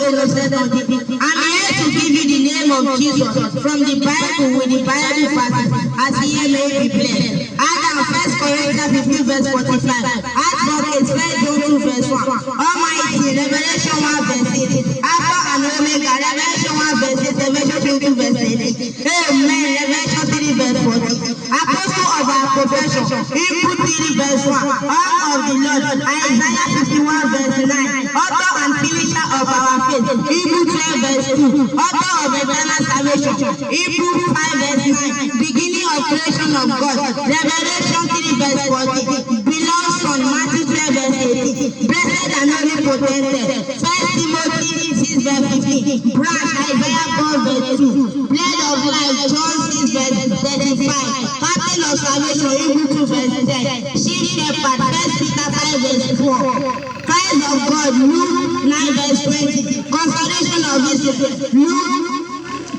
innocent of the people. I'm here to give you the name of Jesus from the Bible with the Bible verses as he may be blessed. Adam 1 Corinthians 15 verse 45. Advocate 1 John 2 verse 1. Almighty Revelation 1 verse 8. Alpha and Omega Revelation 1 verse 8. Revelation 2 verse 8. Amen. Revelation 3 verse 40. Apostle of our profession. Hebrew 3 verse 1. All of the Lord. Isaiah 51 verse 9. Author and finisher of our faith. Hebrew 12 verse 2. Author of eternal salvation. Hebrew 5 verse 9. Beginning of creation of God. Revelation 3 verse 40. Beloved son. Matthew 12 verse 18. Blessed and only potented. 1 Timothy 6 verse 15. Branch Isaiah 4 verse 2. Bread of life John 6 verse 35. Captain of salvation Hebrew 2 verse 10. Chief shepherd 1 Peter 5 verse 4. Christ of God Luke 9 verse 20. Consolation of Israel Luke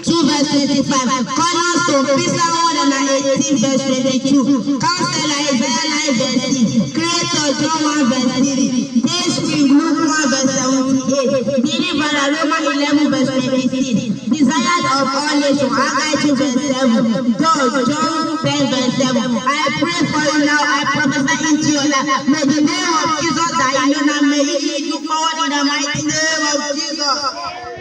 2 verse 25. Cornerstone Psalm 118 verse 22. Counselor Isaiah 9 verse 6. Creator John 1 verse 3. Day Spring Luke 1 verse 78. Deliverer Romans 11 verse 26. Desired of all nations Haggai 2 verse 7. God John 10 verse 7. I pray for you now. I prophesy into your life. May the name of Jesus that you know now may you forward in the mighty name of Jesus.